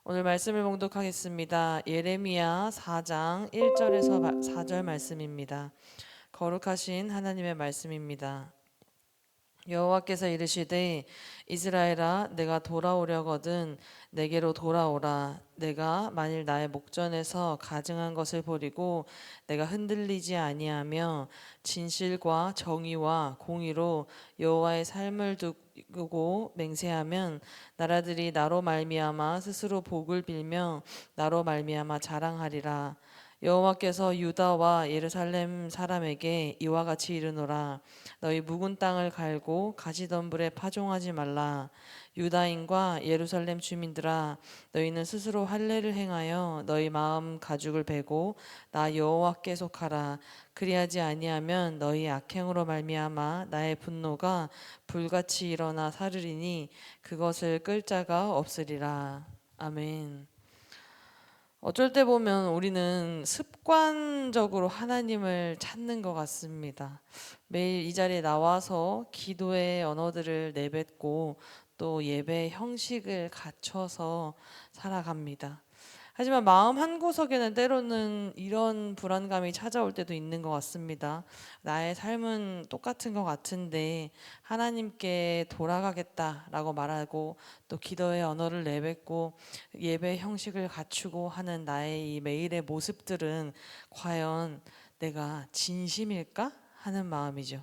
오늘 말씀을 봉독하겠습니다. 예레미야 4장 1절에서 4절 말씀입니다. 거룩하신 하나님의 말씀입니다. 여호와께서 이르시되 이스라엘아 내가 돌아오려거든 내게로 돌아오라. 내가 만일 나의 목전에서 가증한 것을 버리고 내가 흔들리지 아니하며 진실과 정의와 공의로 여호와의 삶을 두고 맹세하면 나라들이 나로 말미암아 스스로 복을 빌며 나로 말미암아 자랑하리라. 여호와께서 유다와 예루살렘 사람에게 이와 같이 이르노라. 너희 묵은 땅을 갈고 가시덤불에 파종하지 말라. 유다인과 예루살렘 주민들아, 너희는 스스로 할례를 행하여 너희 마음 가죽을 베고 나 여호와께 속하라. 그리하지 아니하면 너희 악행으로 말미암아 나의 분노가 불같이 일어나 사르리니 그것을 끌 자가 없으리라. 아멘. 어쩔 때 보면 우리는 습관적으로 하나님을 찾는 것 같습니다. 매일 이 자리에 나와서 기도의 언어들을 내뱉고 또 예배의 형식을 갖춰서 살아갑니다. 하지만 마음 한구석에는 때로는 이런 불안감이 찾아올 때도 있는 것 같습니다. 나의 삶은 똑같은 것 같은데 하나님께 돌아가겠다라고 말하고 또 기도의 언어를 내뱉고 예배 형식을 갖추고 하는 나의 이 매일의 모습들은 과연 내가 진심일까 하는 마음이죠.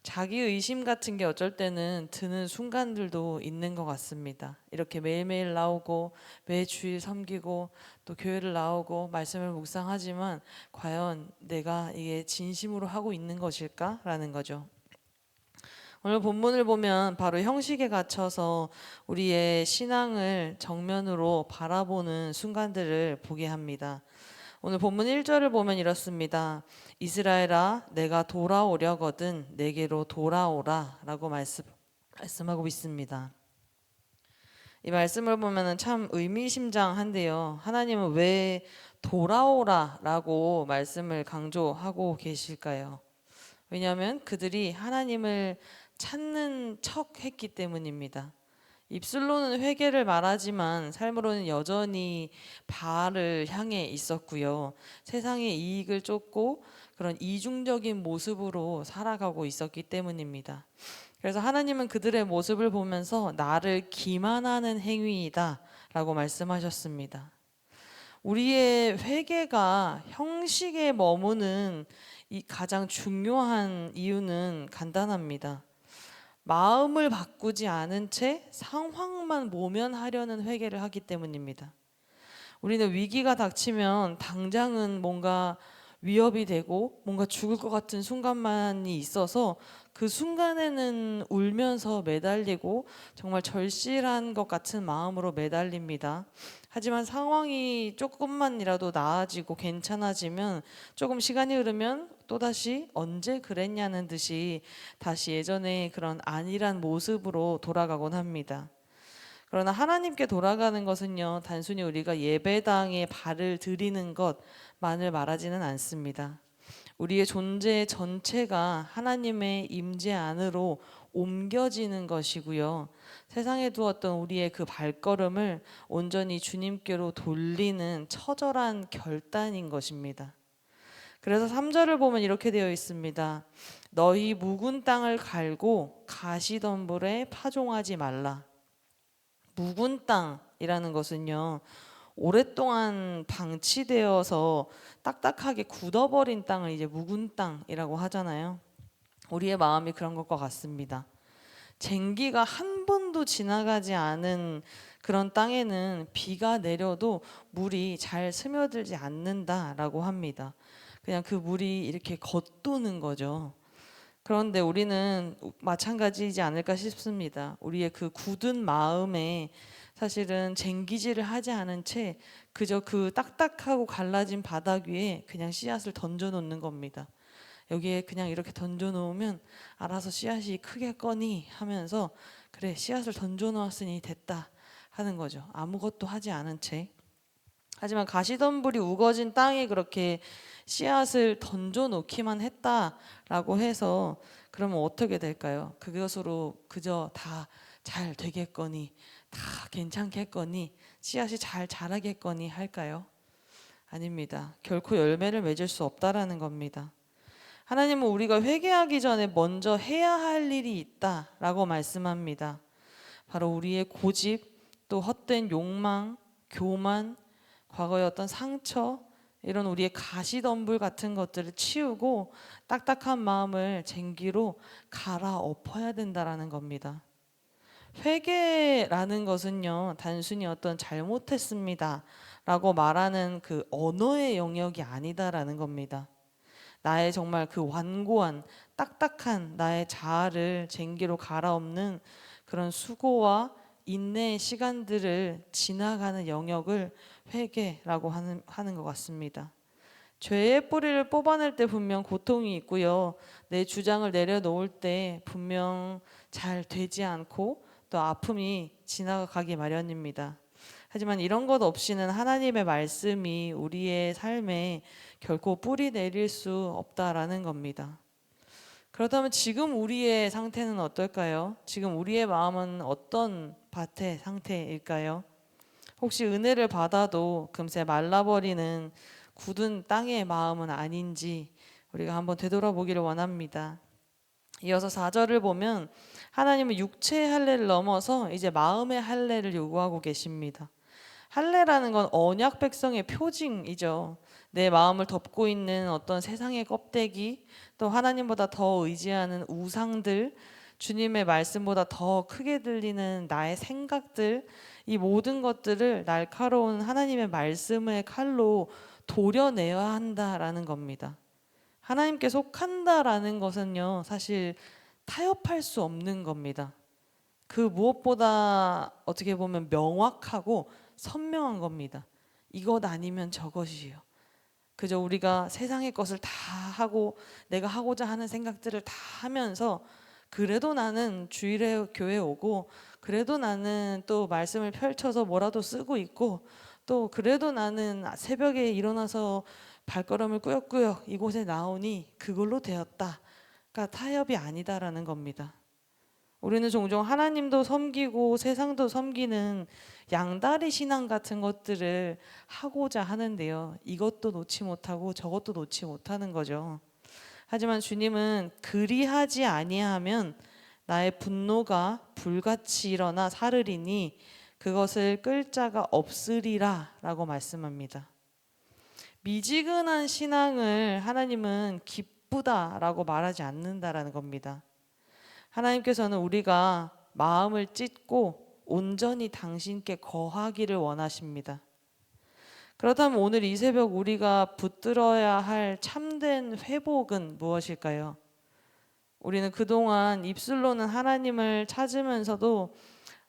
자기 의심 같은 게 어쩔 때는 드는 순간들도 있는 것 같습니다. 이렇게 매일매일 나오고 매주일 섬기고 또 교회를 나오고 말씀을 묵상하지만 과연 내가 이게 진심으로 하고 있는 것일까라는 거죠. 오늘 본문을 보면 바로 형식에 갇혀서 우리의 신앙을 정면으로 바라보는 순간들을 보게 합니다. 오늘 본문 1절을 보면 이렇습니다. 이스라엘아 내가 돌아오려거든 내게로 돌아오라 라고 말씀하고 있습니다. 이 말씀을 보면 참 의미심장한데요. 하나님은 왜 돌아오라 라고 말씀을 강조하고 계실까요? 왜냐하면 그들이 하나님을 찾는 척 했기 때문입니다. 입술로는 회개를 말하지만 삶으로는 여전히 바알을 향해 있었고요. 세상의 이익을 쫓고 그런 이중적인 모습으로 살아가고 있었기 때문입니다. 그래서 하나님은 그들의 모습을 보면서 나를 기만하는 행위이다 라고 말씀하셨습니다. 우리의 회개가 형식에 머무는 이 가장 중요한 이유는 간단합니다. 마음을 바꾸지 않은 채 상황만 모면하려는 회개를 하기 때문입니다. 우리는 위기가 닥치면 당장은 뭔가 위협이 되고 뭔가 죽을 것 같은 순간만이 있어서 그 순간에는 울면서 매달리고 정말 절실한 것 같은 마음으로 매달립니다. 하지만 상황이 조금만이라도 나아지고 괜찮아지면 조금 시간이 흐르면 또다시 언제 그랬냐는 듯이 다시 예전의 그런 안일한 모습으로 돌아가곤 합니다. 그러나 하나님께 돌아가는 것은요, 단순히 우리가 예배당에 발을 들이는 것만을 말하지는 않습니다. 우리의 존재 전체가 하나님의 임재 안으로 옮겨지는 것이고요. 세상에 두었던 우리의 그 발걸음을 온전히 주님께로 돌리는 처절한 결단인 것입니다. 그래서 3절을 보면 이렇게 되어 있습니다. 너희 묵은 땅을 갈고 가시덤불에 파종하지 말라. 묵은 땅이라는 것은요, 오랫동안 방치되어서 딱딱하게 굳어버린 땅을 이제 묵은 땅이라고 하잖아요. 우리의 마음이 그런 것과 같습니다. 쟁기가 한 번도 지나가지 않은 그런 땅에는 비가 내려도 물이 잘 스며들지 않는다라고 합니다. 그냥 그 물이 이렇게 겉도는 거죠. 그런데 우리는 마찬가지이지 않을까 싶습니다. 우리의 그 굳은 마음에 사실은 쟁기질을 하지 않은 채 그저 그 딱딱하고 갈라진 바닥 위에 그냥 씨앗을 던져 놓는 겁니다. 여기에 그냥 이렇게 던져 놓으면 알아서 씨앗이 크겠거니 하면서 그래 씨앗을 던져 놓았으니 됐다 하는 거죠. 아무것도 하지 않은 채. 하지만 가시덤불이 우거진 땅에 그렇게 씨앗을 던져 놓기만 했다라고 해서 그러면 어떻게 될까요? 그것으로 그저 다 잘 되겠거니 다 괜찮겠거니 씨앗이 잘 자라겠거니 할까요? 아닙니다. 결코 열매를 맺을 수 없다라는 겁니다. 하나님은 우리가 회개하기 전에 먼저 해야 할 일이 있다라고 말씀합니다. 바로 우리의 고집, 또 헛된 욕망, 교만, 과거의 어떤 상처, 이런 우리의 가시덤불 같은 것들을 치우고 딱딱한 마음을 쟁기로 갈아엎어야 된다라는 겁니다. 회개라는 것은요, 단순히 어떤 잘못했습니다 라고 말하는 그 언어의 영역이 아니다라는 겁니다. 나의 정말 그 완고한 딱딱한 나의 자아를 쟁기로 갈아엎는 그런 수고와 인내의 시간들을 지나가는 영역을 회개라고 하는 것 같습니다. 죄의 뿌리를 뽑아낼 때 분명 고통이 있고요. 내 주장을 내려놓을 때 분명 잘 되지 않고 또 아픔이 지나가기 마련입니다. 하지만 이런 것 없이는 하나님의 말씀이 우리의 삶에 결코 뿌리 내릴 수 없다라는 겁니다. 그렇다면 지금 우리의 상태는 어떨까요? 지금 우리의 마음은 어떤 밭의 상태일까요? 혹시 은혜를 받아도 금세 말라버리는 굳은 땅의 마음은 아닌지 우리가 한번 되돌아보기를 원합니다. 이어서 4절을 보면 하나님은 육체의 할례를 넘어서 이제 마음의 할례를 요구하고 계십니다. 할례라는 건 언약 백성의 표징이죠. 내 마음을 덮고 있는 어떤 세상의 껍데기, 또 하나님보다 더 의지하는 우상들, 주님의 말씀보다 더 크게 들리는 나의 생각들, 이 모든 것들을 날카로운 하나님의 말씀의 칼로 도려내야 한다라는 겁니다. 하나님께 속한다라는 것은요, 사실 타협할 수 없는 겁니다. 그 무엇보다 어떻게 보면 명확하고 선명한 겁니다. 이것 아니면 저것이요. 그저 우리가 세상의 것을 다 하고 내가 하고자 하는 생각들을 다 하면서 그래도 나는 주일에 교회 오고 그래도 나는 또 말씀을 펼쳐서 뭐라도 쓰고 있고 또 그래도 나는 새벽에 일어나서 발걸음을 꾸역꾸역 이곳에 나오니 그걸로 되었다. 그러니까 타협이 아니다라는 겁니다. 우리는 종종 하나님도 섬기고 세상도 섬기는 양다리 신앙 같은 것들을 하고자 하는데요. 이것도 놓지 못하고 저것도 놓지 못하는 거죠. 하지만 주님은 그리하지 아니하면 나의 분노가 불같이 일어나 사르리니 그것을 끌 자가 없으리라 라고 말씀합니다. 미지근한 신앙을 하나님은 기쁘다라고 말하지 않는다라는 겁니다. 하나님께서는 우리가 마음을 찢고 온전히 당신께 거하기를 원하십니다. 그렇다면 오늘 이 새벽 우리가 붙들어야 할 참된 회복은 무엇일까요? 우리는 그동안 입술로는 하나님을 찾으면서도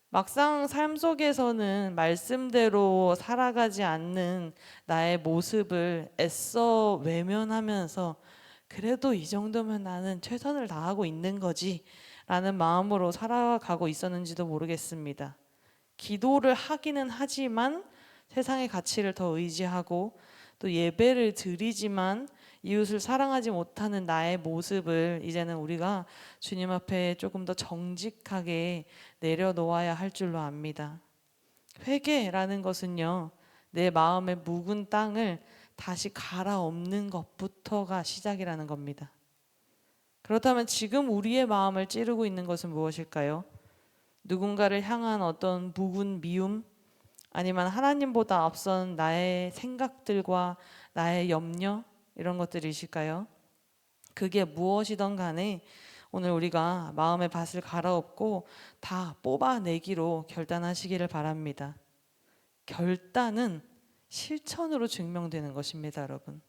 막상 삶 속에서는 말씀대로 살아가지 않는 나의 모습을 애써 외면하면서 그래도 이 정도면 나는 최선을 다하고 있는 거지 라는 마음으로 살아가고 있었는지도 모르겠습니다. 기도를 하기는 하지만 세상의 가치를 더 의지하고 또 예배를 드리지만 이웃을 사랑하지 못하는 나의 모습을 이제는 우리가 주님 앞에 조금 더 정직하게 내려놓아야 할 줄로 압니다. 회개라는 것은요, 내 마음의 묵은 땅을 다시 갈아엎는 것부터가 시작이라는 겁니다. 그렇다면 지금 우리의 마음을 찌르고 있는 것은 무엇일까요? 누군가를 향한 어떤 묵은 미움, 아니면 하나님보다 앞선 나의 생각들과 나의 염려, 이런 것들이실까요? 그게 무엇이든 간에 오늘 우리가 마음의 밭을 갈아엎고 다 뽑아내기로 결단하시기를 바랍니다. 결단은 실천으로 증명되는 것입니다, 여러분.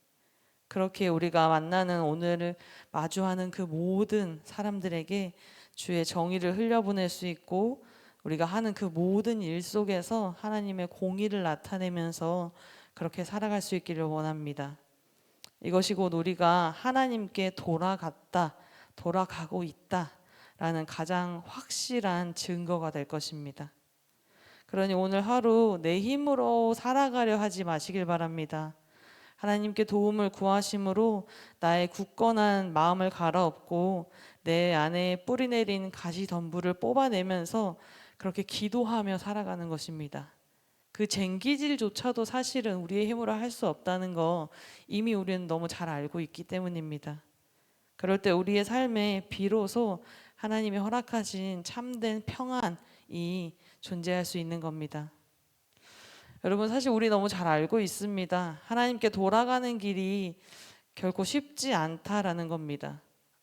그렇게 우리가 만나는 오늘을 마주하는 그 모든 사람들에게 주의 정의를 흘려보낼 수 있고 우리가 하는 그 모든 일 속에서 하나님의 공의를 나타내면서 그렇게 살아갈 수 있기를 원합니다. 이것이 곧 우리가 하나님께 돌아갔다, 돌아가고 있다라는 가장 확실한 증거가 될 것입니다. 그러니 오늘 하루 내 힘으로 살아가려 하지 마시길 바랍니다. 하나님께 도움을 구하심으로 나의 굳건한 마음을 갈아엎고 내 안에 뿌리 내린 가시덤불을 뽑아내면서 그렇게 기도하며 살아가는 것입니다. 그 쟁기질조차도 사실은 우리의 힘으로 할 수 없다는 거 이미 우리는 너무 잘 알고 있기 때문입니다. 그럴 때 우리의 삶에 비로소 하나님이 허락하신 참된 평안이 존재할 수 있는 겁니다. 여러분, 사실 우리 너무 잘 알고 있습니다. 하나님께 돌아가는 길이 결코 쉽지 않다라는 겁니다.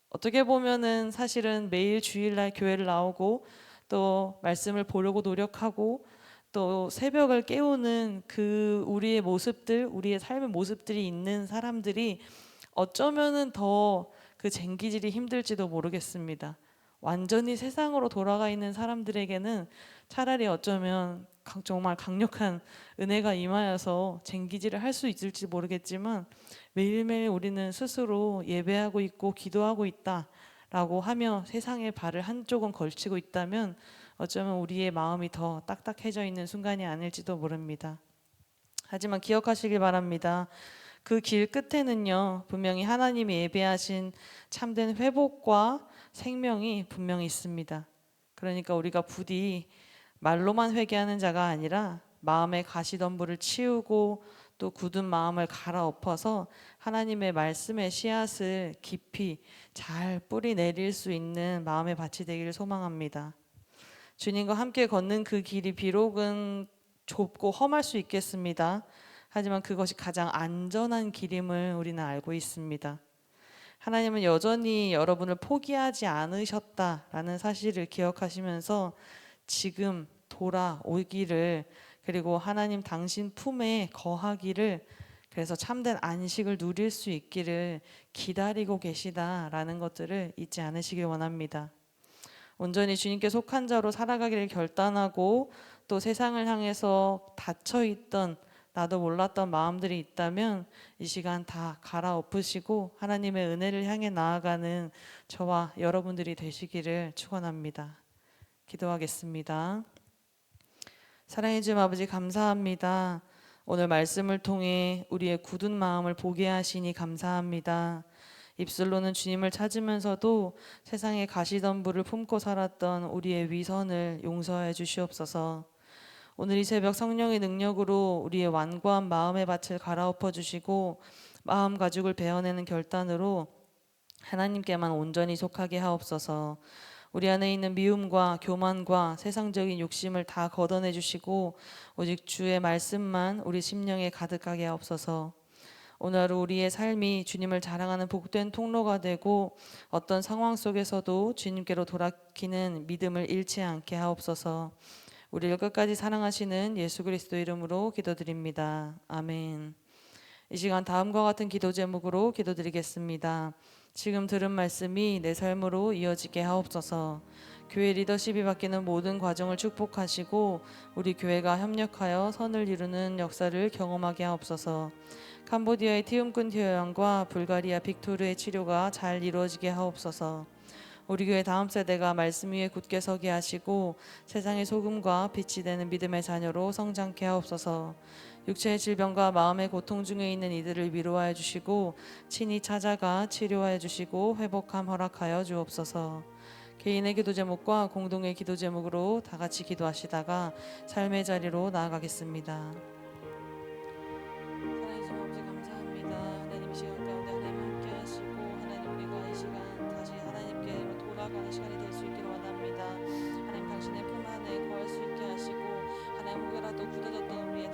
어떻게 보면은 사실은 매일 주일날 교회를 나오고 또 말씀을 보려고 노력하고 또 새벽을 깨우는 그 우리의 모습들, 우리의 삶의 모습들이 있는 사람들이 어쩌면은 더 그 쟁기질이 힘들지도 모르겠습니다. 완전히 세상으로 돌아가 있는 사람들에게는 차라리 어쩌면 정말 강력한 은혜가 임하여서 쟁기질을 할 수 있을지 모르겠지만, 매일매일 우리는 스스로 예배하고 있고 기도하고 있다라고 하며 세상에 발을 한쪽은 걸치고 있다면 어쩌면 우리의 마음이 더 딱딱해져 있는 순간이 아닐지도 모릅니다. 하지만 기억하시길 바랍니다. 그 길 끝에는요, 분명히 하나님이 예배하신 참된 회복과 생명이 분명히 있습니다. 그러니까 우리가 부디 말로만 회개하는 자가 아니라 마음의 가시덤불을 치우고 또 굳은 마음을 갈아엎어서 하나님의 말씀의 씨앗을 깊이 잘 뿌리 내릴 수 있는 마음의 밭이 되기를 소망합니다. 주님과 함께 걷는 그 길이 비록은 좁고 험할 수 있겠습니다. 하지만 그것이 가장 안전한 길임을 우리는 알고 있습니다. 하나님은 여전히 여러분을 포기하지 않으셨다라는 사실을 기억하시면서 지금 돌아오기를, 그리고 하나님 당신 품에 거하기를, 그래서 참된 안식을 누릴 수 있기를 기다리고 계시다라는 것들을 잊지 않으시길 원합니다. 온전히 주님께 속한 자로 살아가기를 결단하고 또 세상을 향해서 닫혀있던 나도 몰랐던 마음들이 있다면 이 시간 다 갈아엎으시고 하나님의 은혜를 향해 나아가는 저와 여러분들이 되시기를 축원합니다. 기도하겠습니다. 사랑해 주님 아버지, 감사합니다. 오늘 말씀을 통해 우리의 굳은 마음을 보게 하시니 감사합니다. 입술로는 주님을 찾으면서도 세상의 가시덤불을 품고 살았던 우리의 위선을 용서해 주시옵소서. 오늘 이 새벽 성령의 능력으로 우리의 완고한 마음의 밭을 갈아엎어 주시고 마음 가죽을 베어내는 결단으로 하나님께만 온전히 속하게 하옵소서. 우리 안에 있는 미움과 교만과 세상적인 욕심을 다 걷어내 주시고 오직 주의 말씀만 우리 심령에 가득하게 하옵소서. 오늘 하루 우리의 삶이 주님을 자랑하는 복된 통로가 되고 어떤 상황 속에서도 주님께로 돌아키는 믿음을 잃지 않게 하옵소서. 우리를 끝까지 사랑하시는 예수 그리스도 이름으로 기도드립니다. 아멘. 이 시간 다음과 같은 기도 제목으로 기도드리겠습니다. 지금 들은 말씀이 내 삶으로 이어지게 하옵소서. 교회 리더십이 바뀌는 모든 과정을 축복하시고 우리 교회가 협력하여 선을 이루는 역사를 경험하게 하옵소서. 캄보디아의 티움꾼 티어양과 불가리아 빅토르의 치료가 잘 이루어지게 하옵소서. 우리 교회 다음 세대가 말씀 위에 굳게 서게 하시고 세상의 소금과 빛이 되는 믿음의 자녀로 성장케 하옵소서. 육체의 질병과 마음의 고통 중에 있는 이들을 위로하여 주시고 친히 찾아가 치료하여 주시고 회복함 허락하여 주옵소서. 개인의 기도 제목과 공동의 기도 제목으로 다 같이 기도하시다가 삶의 자리로 나아가겠습니다. 하나님 아버지 감사합니다. 하나님 이 시간 가운데 하나님 함께 하시고 하나님 우리가 이 시간 다시 하나님께 돌아가는 시간이 될 수 있기를 원합니다. 하나님 당신의 품 안에 거할 수 있게 하시고 하나님 혹여라도 굳어졌던 우리의